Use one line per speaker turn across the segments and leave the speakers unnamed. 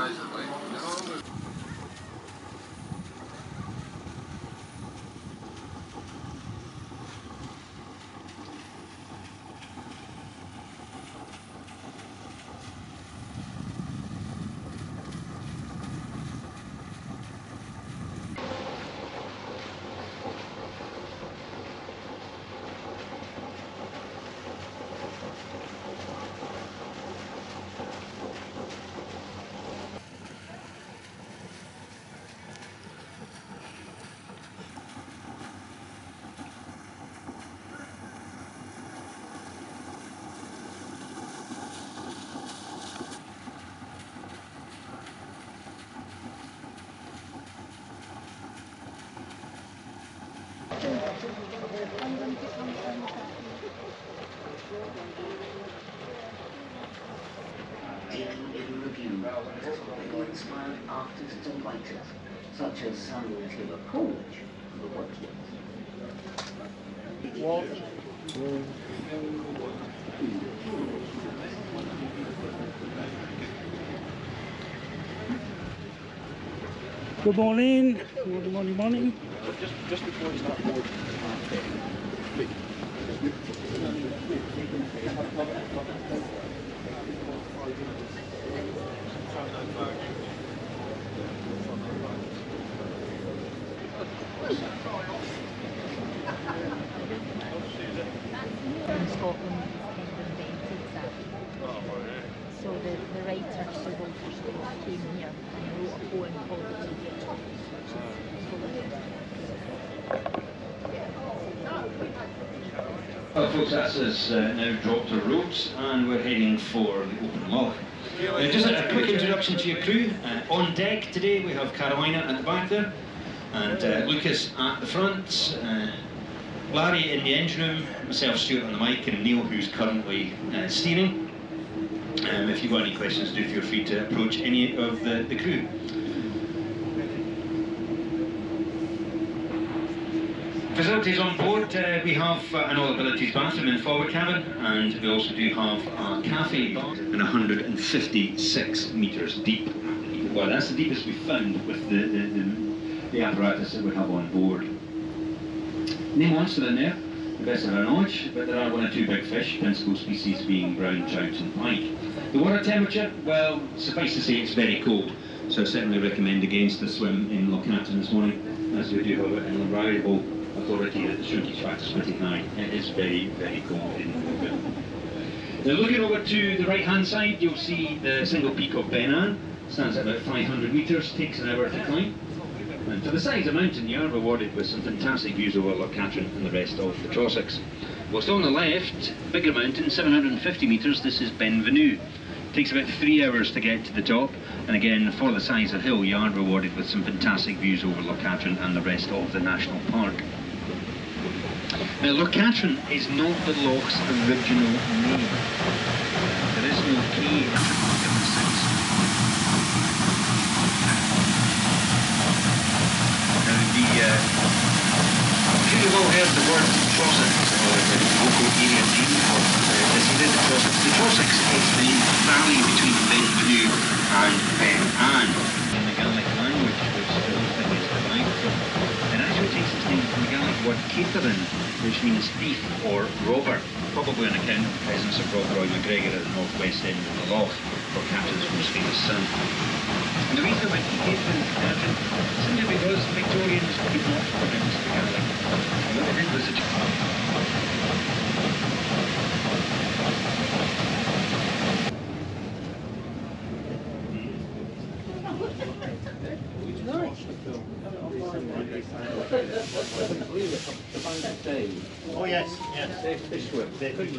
In review, many inspired artists and writers, such as Samuel Taylor Coleridge, who worked with.
Good morning. Good morning.
Just before you start board.
In Scotland, invented that. So the writer Sir Walter Scott came here and wrote a poem called The Tea.
Well folks, that's us now dropped our roads and we're heading for the open loch. Just a quick introduction to your crew. On deck today we have Carolina at the back there and Lucas at the front, Larry in the engine room, myself Stuart on the mic and Neil who's currently steering. If you've got any questions do feel free to approach any of the crew. Facilities on board, we have an all abilities bathroom in the forward cabin and we also do have a cafe and 156 metres deep. Well, that's the deepest we've found with the apparatus that we have on board. No monster in there, the best of our knowledge, but there are one or two big fish, principal species being brown trout and pike. The water temperature, well, suffice to say it's very cold, so I certainly recommend against the swim in Loch Katrine this morning, as we do have an invariable authority that the shrinkage factor is pretty high. It is very, very cold in the water. Now looking over to the right hand side, you'll see the single peak of Ben Ann, stands at about 500 metres, takes an hour to climb. And to the side of the mountain you are rewarded with some fantastic views over Loch Katrine and the rest of the Trossachs. Whilst on the left, bigger mountain, 750 metres, this is Benvenue. Takes about 3 hours to get to the top, and again for the size of hill you are rewarded with some fantastic views over Loch Katrine and the rest of the national park. Now Loch Katrine is not the loch's original name. There is no K in the mark of the six. Now you've all heard the word Trossachs, or the local area name for this area, the Trossachs. The Trossachs is the valley between Benvenue and Ben Ann. In the Gaelic language, which the whole thing is derived from, it actually takes its name from the Gaelic word Katrine, which means thief or robber, probably on account of the presence of Rob Roy McGregor at the northwest end of the loch, for Katrine's most famous son. And the reason why he gave them Katrine simply because Victorians could not pronounce the Gaelic. What they did was that
Oh yes, yes.
fish whip.
Yeah, that's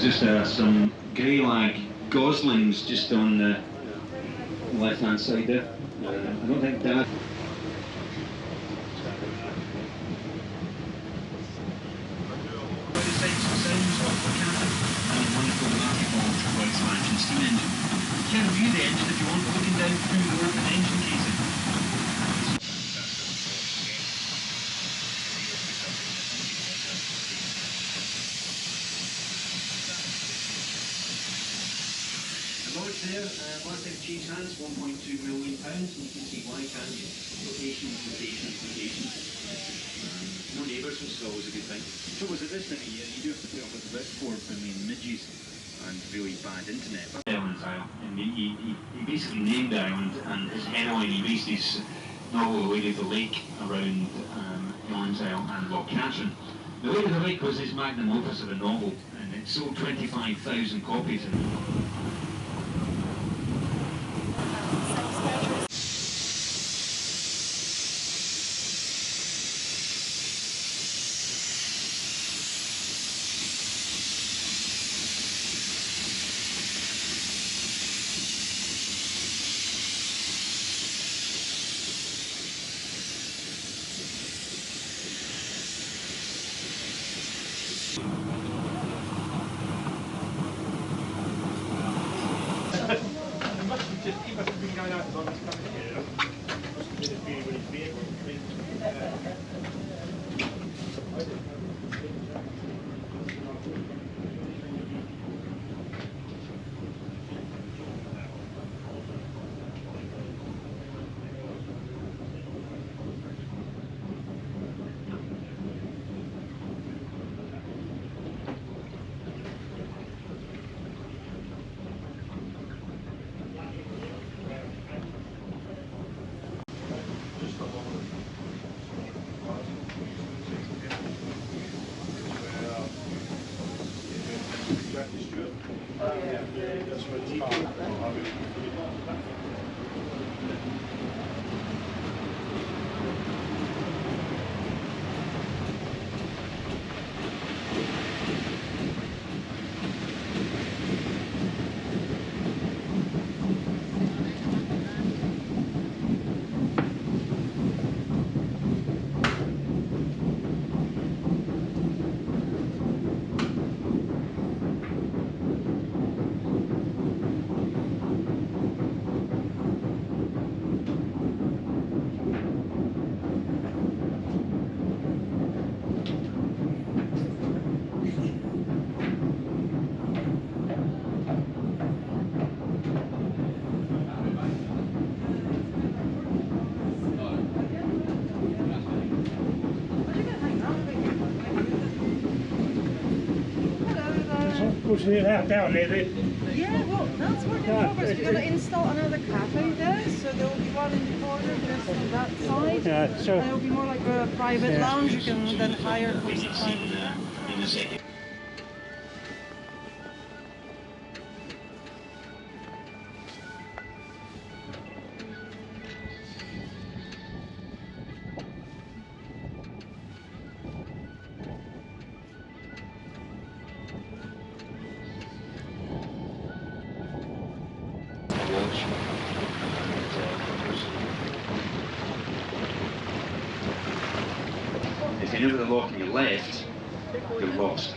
There's just some grey lag Goslings just on the left-hand side there. I don't think that. The sights and sounds of Loch Katrine and wonderful market hall for expansion steam engine. You can view the engine if you want, looking down through the open engine casing. The lodge there, last time cheese hands, £1.2 million, and you can see why, can't you? Location, location, location. No neighbours, which is always a good thing. So was at this time of year, you do have to put up with a bit for midges and really bad internet. Island Isle, and he basically named the island, and his heroine, he based his novel The Lady of the Lake around Island Isle and Loch Katrine. The Lady of the Lake was his magnum opus of a novel, and it sold 25,000 copies.
He must have been going out on this coming here. Must have been really big.
Push it out down there.
Yeah, well, that's what in progress. We're going to install another cafe there, so there will be one in the corner just on that side.
Yeah, so
and it will be more like a private lounge. You can then hire for some private.
If you're near the lock on your left, you're lost.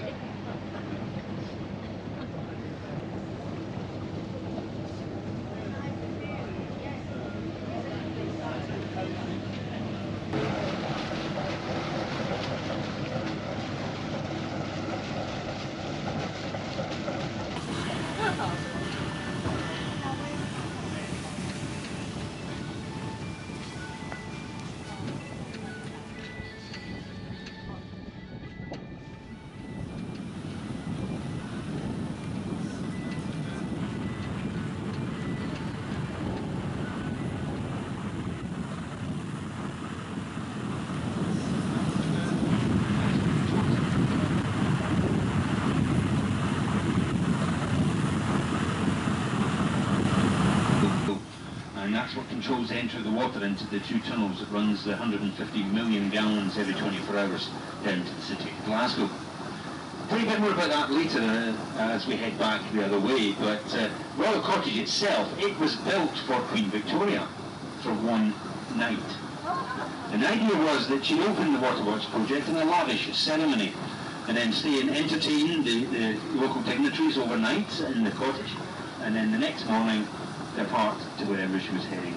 And that's what controls the entry of the water into the two tunnels that runs the 150 million gallons every 24 hours down to the city of Glasgow. Tell you a bit more about that later as we head back the other way, but Royal Cottage itself, it was built for Queen Victoria for one night. And the idea was that she'd open the Waterworks project in a lavish ceremony and then stay and entertain the local dignitaries overnight in the cottage, and then the next morning depart to wherever she was heading.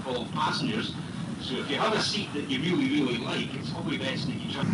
Full of passengers, so if you have a seat that you really like, it's probably best that you try.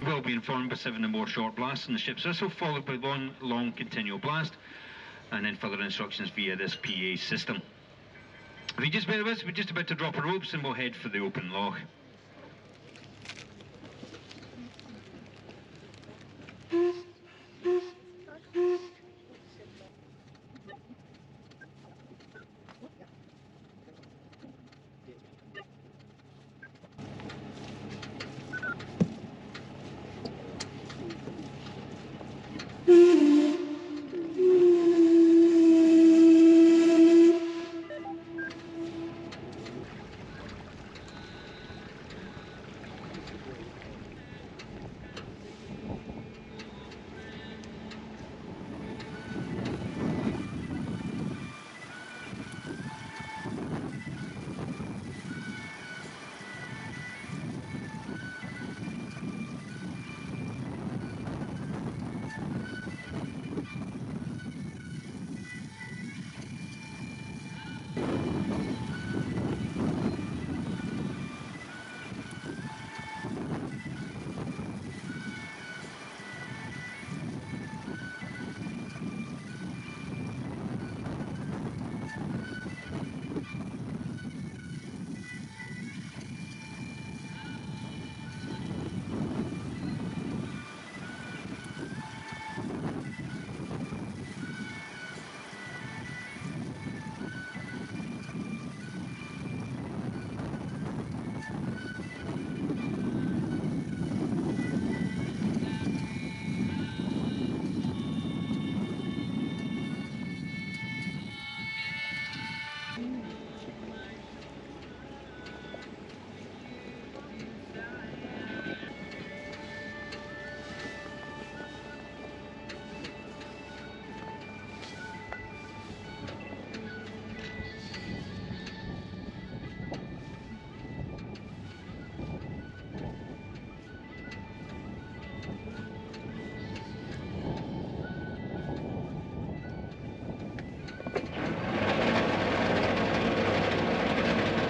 Will be informed by 7 or more short blasts in the ship's whistle, followed by one long continual blast, and then further instructions via this PA system. If you just bear with us, we're just about to drop our ropes and we'll head for the open loch.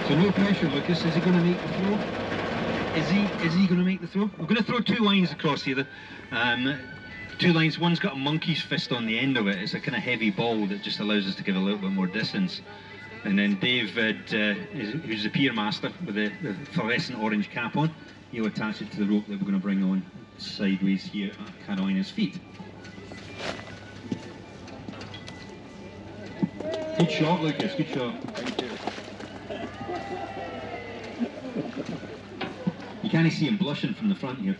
So no pressure, Lucas. Is he going to make the throw? Is he going to make the throw? We're going to throw two lines across here. Two lines. One's got a monkey's fist on the end of it. It's a kind of heavy ball that just allows us to give a little bit more distance. And then David, who's the pier master with the fluorescent orange cap on, he'll attach it to the rope that we're going to bring on sideways here at Carolina's feet. Good shot, Lucas. Good shot. You can't see him blushing from the front here.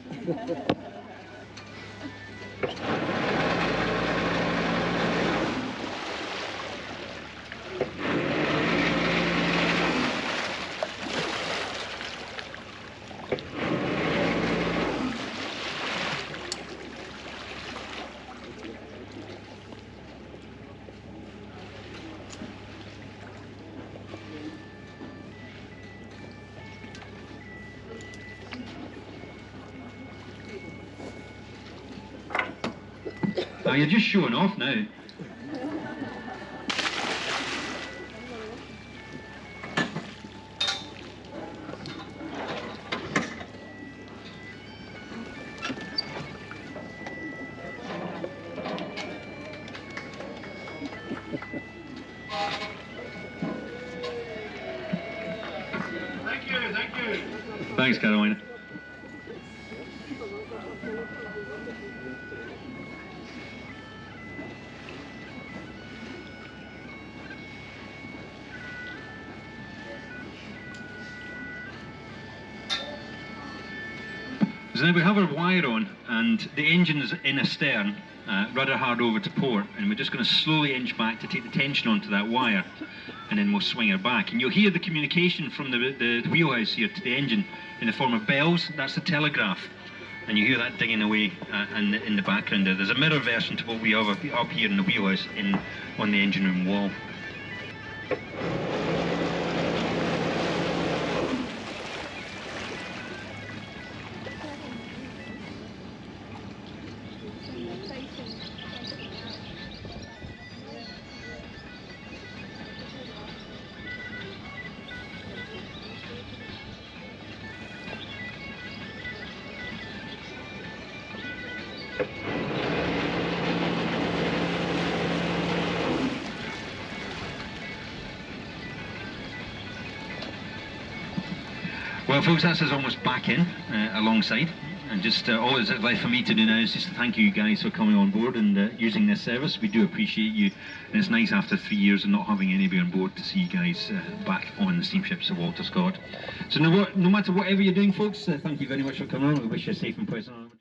Oh, you're just showing off now.
Thank you.
Thanks, Carolina. So now we have our wire on, and the engine's in astern, rudder hard over to port, and we're just going to slowly inch back to take the tension onto that wire, and then we'll swing her back. And you'll hear the communication from the wheelhouse here to the engine in the form of bells. That's the telegraph, and you hear that digging away in the background there. There's a mirror version to what we have up here in the wheelhouse on the engine room wall. Well, folks, that's us almost back in alongside, and just all that's left for me to do now is just to thank you guys for coming on board and using this service. We do appreciate you, and it's nice after 3 years of not having anybody on board to see you guys back on the steamships of Walter Scott. So no matter whatever you're doing, folks, thank you very much for coming on. We wish you a safe and pleasant